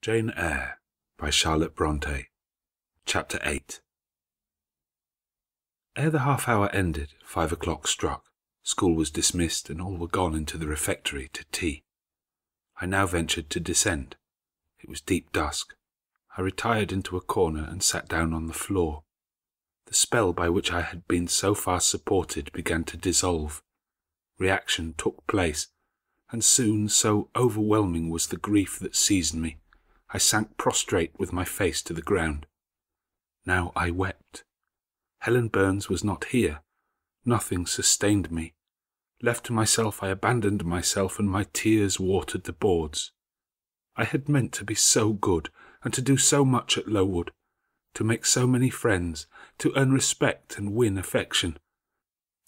Jane Eyre by Charlotte Brontë. Chapter 8. Ere the half-hour ended, 5 o'clock struck. School was dismissed, and all were gone into the refectory to tea. I now ventured to descend. It was deep dusk. I retired into a corner and sat down on the floor. The spell by which I had been so far supported began to dissolve. Reaction took place, and soon, so overwhelming was the grief that seized me, I sank prostrate with my face to the ground. Now I wept. Helen Burns was not here. Nothing sustained me. Left to myself, I abandoned myself, and my tears watered the boards. I had meant to be so good, and to do so much at Lowood, to make so many friends, to earn respect and win affection.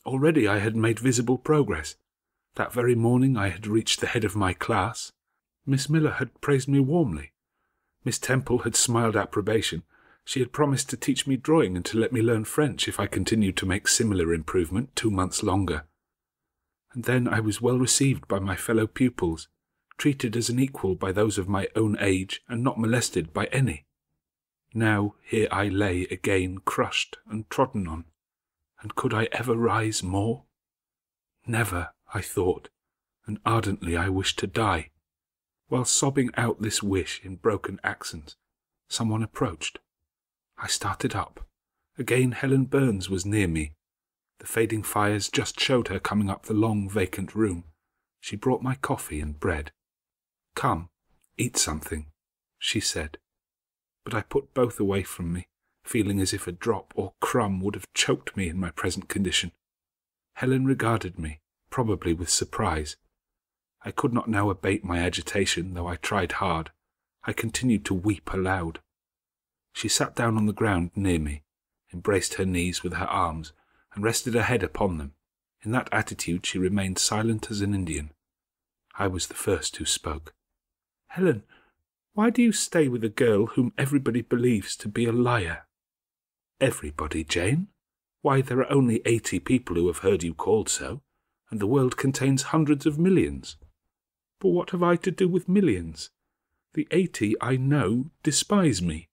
Already I had made visible progress. That very morning I had reached the head of my class. Miss Miller had praised me warmly. Miss Temple had smiled approbation. She had promised to teach me drawing and to let me learn French if I continued to make similar improvement 2 months longer. And then I was well received by my fellow pupils, treated as an equal by those of my own age, and not molested by any. Now here I lay again, crushed and trodden on, and could I ever rise more? Never, I thought, and ardently I wished to die. While sobbing out this wish in broken accents, someone approached. I started up. Again Helen Burns was near me. The fading fires just showed her coming up the long vacant room. She brought my coffee and bread. "Come, eat something," she said. But I put both away from me, feeling as if a drop or crumb would have choked me in my present condition. Helen regarded me, probably with surprise. I could not now abate my agitation, though I tried hard. I continued to weep aloud. She sat down on the ground near me, embraced her knees with her arms, and rested her head upon them. In that attitude she remained silent as an Indian. I was the first who spoke. "Helen, why do you stay with a girl whom everybody believes to be a liar?" "Everybody, Jane? Why, there are only 80 people who have heard you called so, and the world contains hundreds of millions." "But what have I to do with millions? The 80, I know, despise me."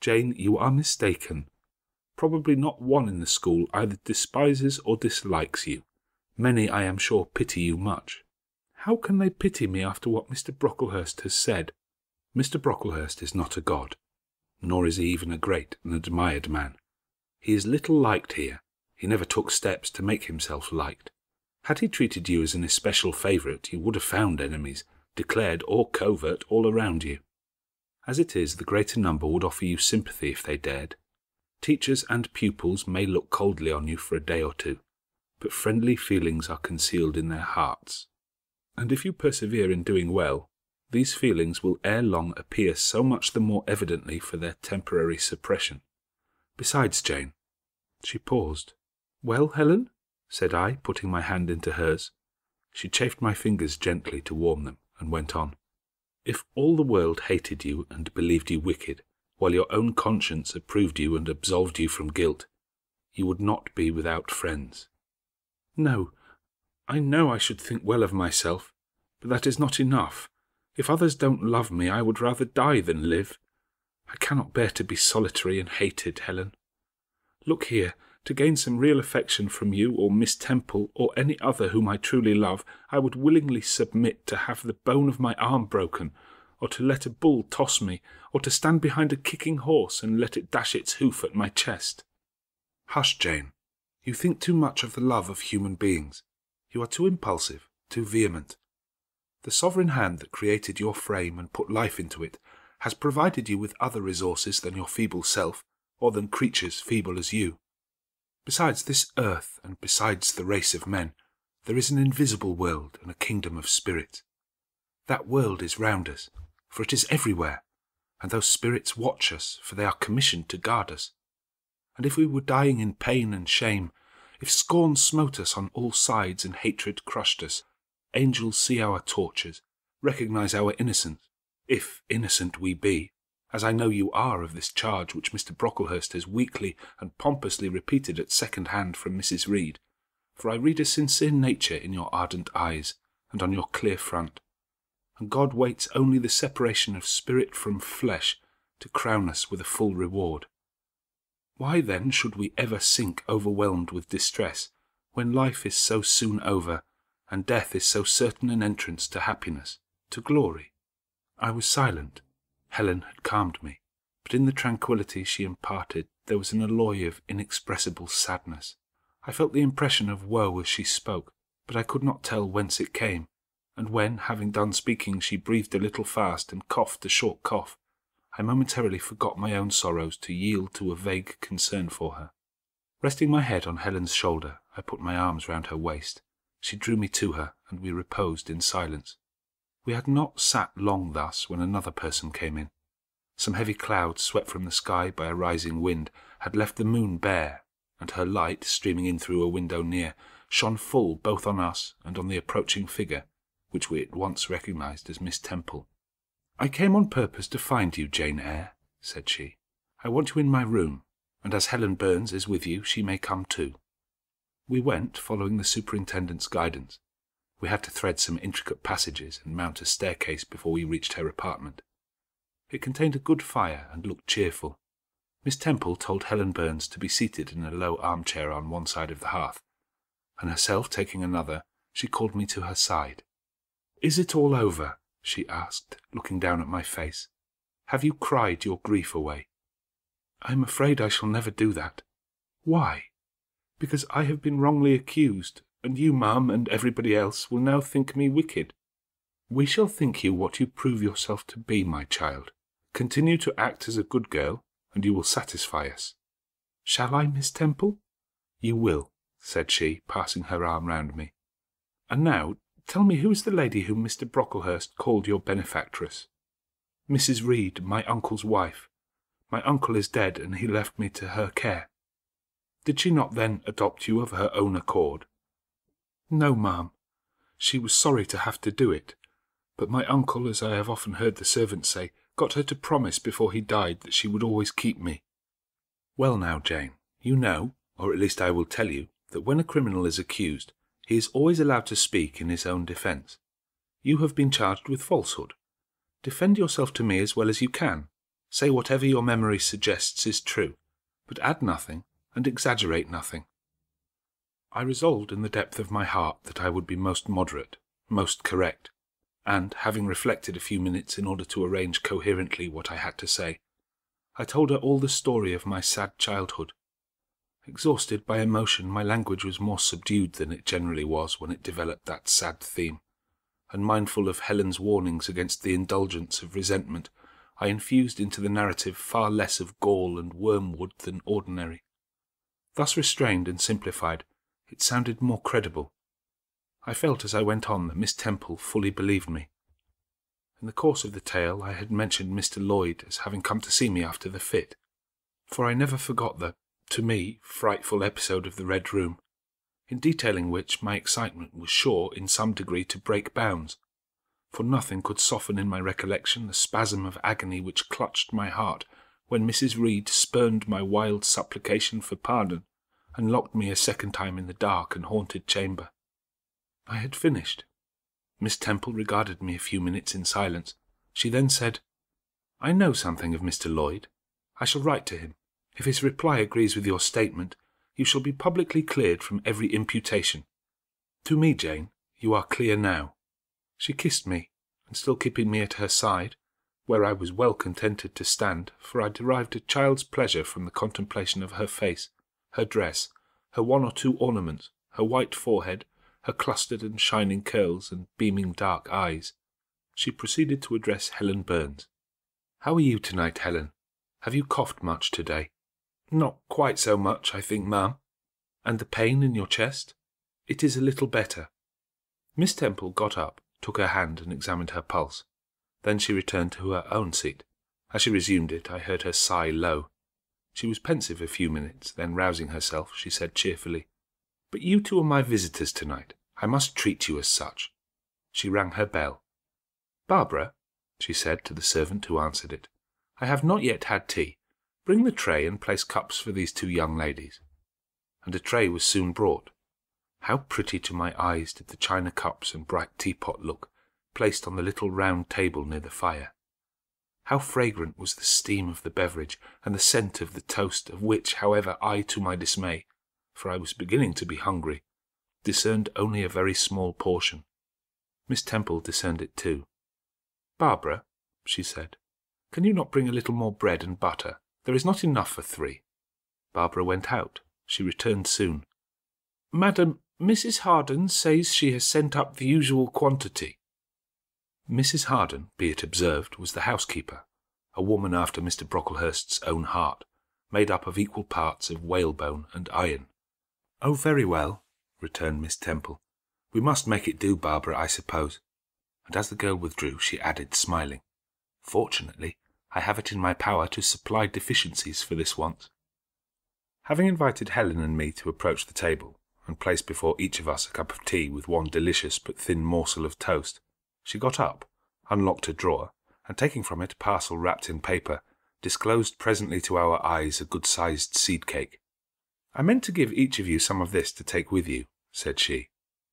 "Jane, you are mistaken. Probably not one in the school either despises or dislikes you. Many, I am sure, pity you much." "How can they pity me after what Mr. Brocklehurst has said?" "Mr. Brocklehurst is not a god, nor is he even a great and admired man. He is little liked here. He never took steps to make himself liked. Had he treated you as an especial favourite, you would have found enemies, declared or covert, all around you. As it is, the greater number would offer you sympathy if they dared. Teachers and pupils may look coldly on you for a day or two, but friendly feelings are concealed in their hearts. And if you persevere in doing well, these feelings will ere long appear so much the more evidently for their temporary suppression. Besides, Jane—" She paused. "Well, Helen?" said I, putting my hand into hers. She chafed my fingers gently to warm them, and went on. "If all the world hated you and believed you wicked, while your own conscience approved you and absolved you from guilt, you would not be without friends." "No, I know I should think well of myself, but that is not enough. If others don't love me, I would rather die than live. I cannot bear to be solitary and hated, Helen. Look here, to gain some real affection from you or Miss Temple or any other whom I truly love, I would willingly submit to have the bone of my arm broken, or to let a bull toss me, or to stand behind a kicking horse and let it dash its hoof at my chest." "Hush, Jane. You think too much of the love of human beings. You are too impulsive, too vehement. The sovereign hand that created your frame and put life into it has provided you with other resources than your feeble self, or than creatures feeble as you. Besides this earth, and besides the race of men, there is an invisible world and a kingdom of spirits. That world is round us, for it is everywhere, and those spirits watch us, for they are commissioned to guard us. And if we were dying in pain and shame, if scorn smote us on all sides and hatred crushed us, angels see our tortures, recognize our innocence, if innocent we be, as I know you are of this charge which Mr. Brocklehurst has weakly and pompously repeated at second hand from Mrs. Reed, for I read a sincere nature in your ardent eyes, and on your clear front. and God waits only the separation of spirit from flesh to crown us with a full reward. Why then should we ever sink overwhelmed with distress, when life is so soon over, and death is so certain an entrance to happiness, to glory? I was silent. Helen had calmed me, but in the tranquillity she imparted there was an alloy of inexpressible sadness. I felt the impression of woe as she spoke, but I could not tell whence it came, and when, having done speaking, she breathed a little fast and coughed a short cough, I momentarily forgot my own sorrows to yield to a vague concern for her. Resting my head on Helen's shoulder, I put my arms round her waist. She drew me to her, and we reposed in silence. We had not sat long thus when another person came in. Some heavy clouds, swept from the sky by a rising wind, had left the moon bare, and her light, streaming in through a window near, shone full both on us and on the approaching figure, which we at once recognized as Miss Temple. "I came on purpose to find you, Jane Eyre," said she. "I want you in my room, and as Helen Burns is with you, she may come too." We went, following the superintendent's guidance. We had to thread some intricate passages and mount a staircase before we reached her apartment. It contained a good fire and looked cheerful. Miss Temple told Helen Burns to be seated in a low armchair on one side of the hearth, and herself taking another, she called me to her side. "Is it all over?" she asked, looking down at my face. "Have you cried your grief away?" "I am afraid I shall never do that." "Why?" "Because I have been wrongly accused, and you, ma'am, and everybody else will now think me wicked." "We shall think you what you prove yourself to be, my child. Continue to act as a good girl, and you will satisfy us." "Shall I, Miss Temple?" "You will," said she, passing her arm round me. "And now, tell me who is the lady whom Mr. Brocklehurst called your benefactress?" "Mrs. Reed, my uncle's wife. My uncle is dead, and he left me to her care." "Did she not then adopt you of her own accord?" "No, ma'am. She was sorry to have to do it, but my uncle, as I have often heard the servants say, got her to promise before he died that she would always keep me." "Well now, Jane, you know, or at least I will tell you, that when a criminal is accused, he is always allowed to speak in his own defence. You have been charged with falsehood. Defend yourself to me as well as you can. Say whatever your memory suggests is true, but add nothing and exaggerate nothing." I resolved in the depth of my heart that I would be most moderate, most correct, and, having reflected a few minutes in order to arrange coherently what I had to say, I told her all the story of my sad childhood. Exhausted by emotion, my language was more subdued than it generally was when it developed that sad theme, and mindful of Helen's warnings against the indulgence of resentment, I infused into the narrative far less of gall and wormwood than ordinary. Thus restrained and simplified, it sounded more credible. I felt as I went on that Miss Temple fully believed me. In the course of the tale I had mentioned Mr. Lloyd as having come to see me after the fit, for I never forgot the, to me, frightful episode of the Red Room, in detailing which my excitement was sure in some degree to break bounds, for nothing could soften in my recollection the spasm of agony which clutched my heart when Mrs. Reed spurned my wild supplication for pardon, and locked me a second time in the dark and haunted chamber. I had finished. Miss Temple regarded me a few minutes in silence. She then said, "I know something of Mr. Lloyd. I shall write to him. If his reply agrees with your statement, you shall be publicly cleared from every imputation. To me, Jane, you are clear now." She kissed me, and still keeping me at her side, where I was well contented to stand, for I derived a child's pleasure from the contemplation of her face, her dress, her one or two ornaments, her white forehead, her clustered and shining curls, and beaming dark eyes, she proceeded to address Helen Burns. "How are you tonight, Helen? Have you coughed much today?" "Not quite so much, I think, ma'am." "And the pain in your chest?" "It is a little better." Miss Temple got up, took her hand, and examined her pulse. Then she returned to her own seat. As she resumed it, I heard her sigh low. She was pensive a few minutes, then rousing herself, she said cheerfully, "But you two are my visitors tonight. I must treat you as such." She rang her bell. "Barbara," she said to the servant who answered it, "I have not yet had tea. Bring the tray and place cups for these two young ladies." And a tray was soon brought. How pretty to my eyes did the china cups and bright teapot look, placed on the little round table near the fire. How fragrant was the steam of the beverage, and the scent of the toast, of which, however, I, to my dismay, for I was beginning to be hungry, discerned only a very small portion. Miss Temple discerned it too. "Barbara," she said, "can you not bring a little more bread and butter? There is not enough for 3. Barbara went out. She returned soon. "Madam, Mrs. Harden says she has sent up the usual quantity." Mrs. Harden, be it observed, was the housekeeper, a woman after Mr. Brocklehurst's own heart, made up of equal parts of whalebone and iron. "Oh, very well," returned Miss Temple. "We must make it do, Barbara, I suppose." And as the girl withdrew, she added, smiling, "Fortunately, I have it in my power to supply deficiencies for this once." Having invited Helen and me to approach the table, and placed before each of us a cup of tea with one delicious but thin morsel of toast, she got up, unlocked a drawer, and taking from it a parcel wrapped in paper, disclosed presently to our eyes a good-sized seed-cake. "I meant to give each of you some of this to take with you," said she,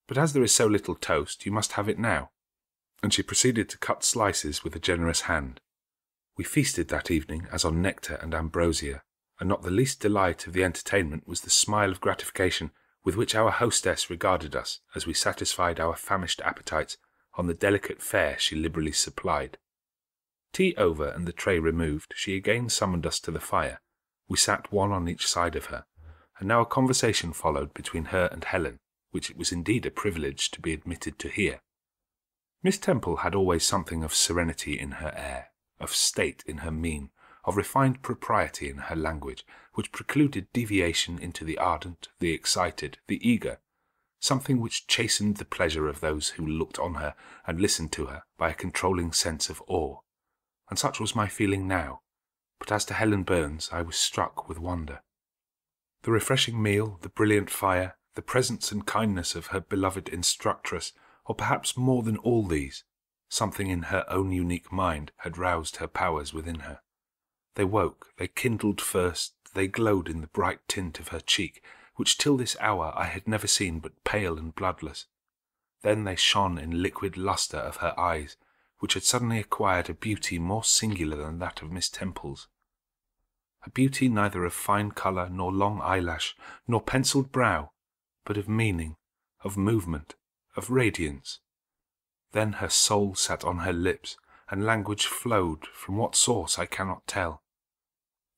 "but as there is so little toast, you must have it now." And she proceeded to cut slices with a generous hand. We feasted that evening as on nectar and ambrosia, and not the least delight of the entertainment was the smile of gratification with which our hostess regarded us as we satisfied our famished appetites on the delicate fare she liberally supplied. Tea over and the tray removed, she again summoned us to the fire. We sat one on each side of her, and now a conversation followed between her and Helen, which it was indeed a privilege to be admitted to hear. Miss Temple had always something of serenity in her air, of state in her mien, of refined propriety in her language, which precluded deviation into the ardent, the excited, the eager, something which chastened the pleasure of those who looked on her and listened to her by a controlling sense of awe. And such was my feeling now, but as to Helen Burns I was struck with wonder. The refreshing meal, the brilliant fire, the presence and kindness of her beloved instructress, or perhaps more than all these, something in her own unique mind had roused her powers within her. They woke, they kindled first, they glowed in the bright tint of her cheek, which till this hour I had never seen but pale and bloodless. Then they shone in liquid lustre of her eyes, which had suddenly acquired a beauty more singular than that of Miss Temple's. A beauty neither of fine colour, nor long eyelash, nor pencilled brow, but of meaning, of movement, of radiance. Then her soul sat on her lips, and language flowed, from what source I cannot tell.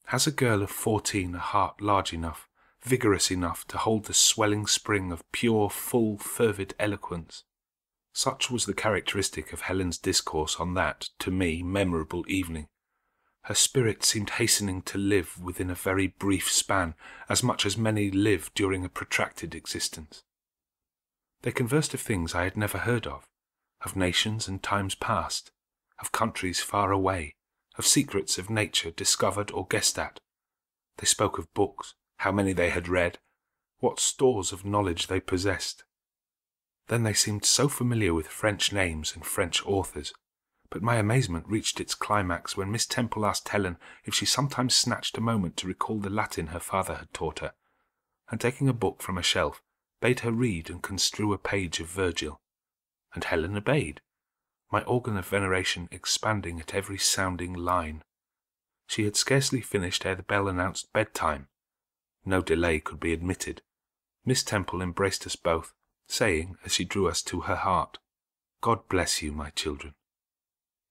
Has a girl of 14 a heart large enough, vigorous enough to hold the swelling spring of pure, full, fervid eloquence? Such was the characteristic of Helen's discourse on that, to me, memorable evening. Her spirit seemed hastening to live within a very brief span, as much as many live during a protracted existence. They conversed of things I had never heard of nations and times past, of countries far away, of secrets of nature discovered or guessed at. They spoke of books, how many they had read, what stores of knowledge they possessed. Then they seemed so familiar with French names and French authors, but my amazement reached its climax when Miss Temple asked Helen if she sometimes snatched a moment to recall the Latin her father had taught her, and taking a book from a shelf, bade her read and construe a page of Virgil. And Helen obeyed, my organ of veneration expanding at every sounding line. She had scarcely finished ere the bell announced bedtime. No delay could be admitted. Miss Temple embraced us both, saying, as she drew us to her heart, "God bless you, my children."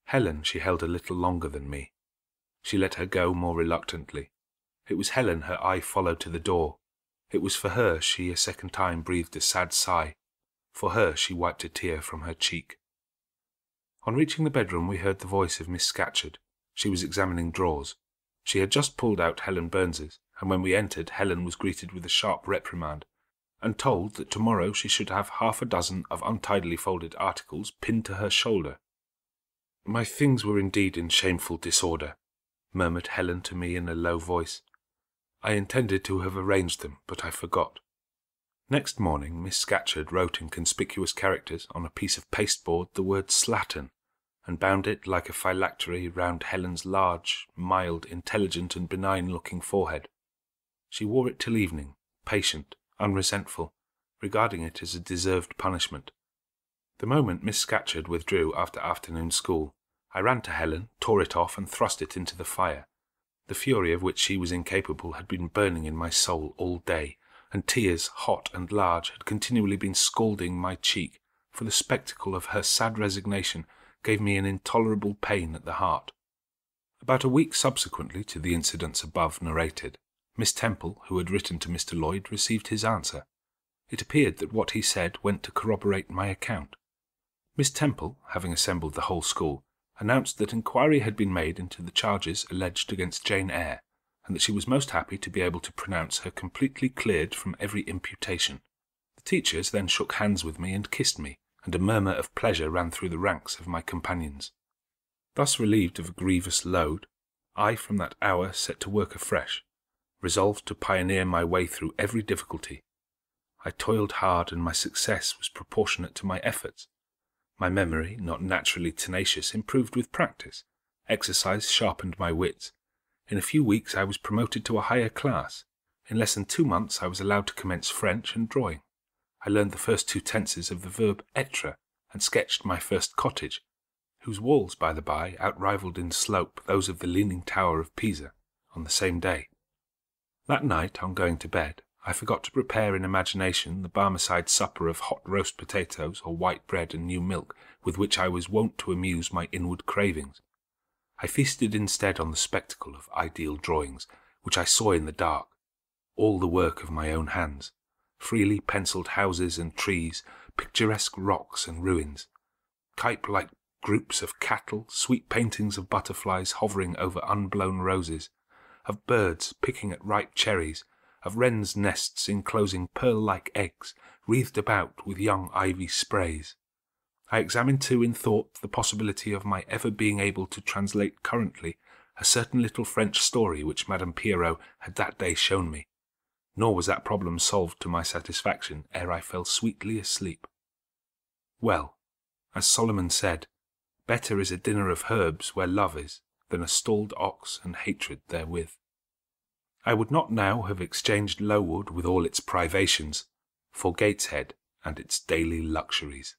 Helen she held a little longer than me. She let her go more reluctantly. It was Helen her eye followed to the door. It was for her she a second time breathed a sad sigh. For her she wiped a tear from her cheek. On reaching the bedroom we heard the voice of Miss Scatcherd. She was examining drawers. She had just pulled out Helen Burns's, and when we entered Helen was greeted with a sharp reprimand, and told that tomorrow she should have 6 of untidily folded articles pinned to her shoulder. "My things were indeed in shameful disorder," murmured Helen to me in a low voice. "I intended to have arranged them, but I forgot." Next morning Miss Scatcherd wrote in conspicuous characters on a piece of pasteboard the word slattern, and bound it like a phylactery round Helen's large, mild, intelligent and benign-looking forehead. She wore it till evening, patient, unresentful, regarding it as a deserved punishment. The moment Miss Scatcherd withdrew after afternoon school, I ran to Helen, tore it off, and thrust it into the fire. The fury of which she was incapable had been burning in my soul all day, and tears, hot and large, had continually been scalding my cheek, for the spectacle of her sad resignation gave me an intolerable pain at the heart. About a week subsequently to the incidents above narrated, Miss Temple, who had written to Mr. Lloyd, received his answer. It appeared that what he said went to corroborate my account. Miss Temple, having assembled the whole school, announced that inquiry had been made into the charges alleged against Jane Eyre, and that she was most happy to be able to pronounce her completely cleared from every imputation. The teachers then shook hands with me and kissed me, and a murmur of pleasure ran through the ranks of my companions. Thus relieved of a grievous load, I from that hour set to work afresh, resolved to pioneer my way through every difficulty. I toiled hard, and my success was proportionate to my efforts. My memory, not naturally tenacious, improved with practice. Exercise sharpened my wits. In a few weeks I was promoted to a higher class. In less than 2 months I was allowed to commence French and drawing. I learned the first 2 tenses of the verb être, and sketched my first cottage, whose walls, by the by, outrivaled in slope those of the Leaning Tower of Pisa, on the same day. That night, on going to bed, I forgot to prepare in imagination the Barmecide supper of hot roast potatoes or white bread and new milk with which I was wont to amuse my inward cravings. I feasted instead on the spectacle of ideal drawings, which I saw in the dark, all the work of my own hands, freely pencilled houses and trees, picturesque rocks and ruins, type-like groups of cattle, sweet paintings of butterflies hovering over unblown roses, of birds picking at ripe cherries, of wrens' nests enclosing pearl-like eggs, wreathed about with young ivy sprays. I examined too in thought the possibility of my ever being able to translate currently a certain little French story which Madame Pierrot had that day shown me, nor was that problem solved to my satisfaction ere I fell sweetly asleep. Well, as Solomon said, better is a dinner of herbs where love is, than a stalled ox and hatred therewith. I would not now have exchanged Lowood with all its privations for Gateshead and its daily luxuries.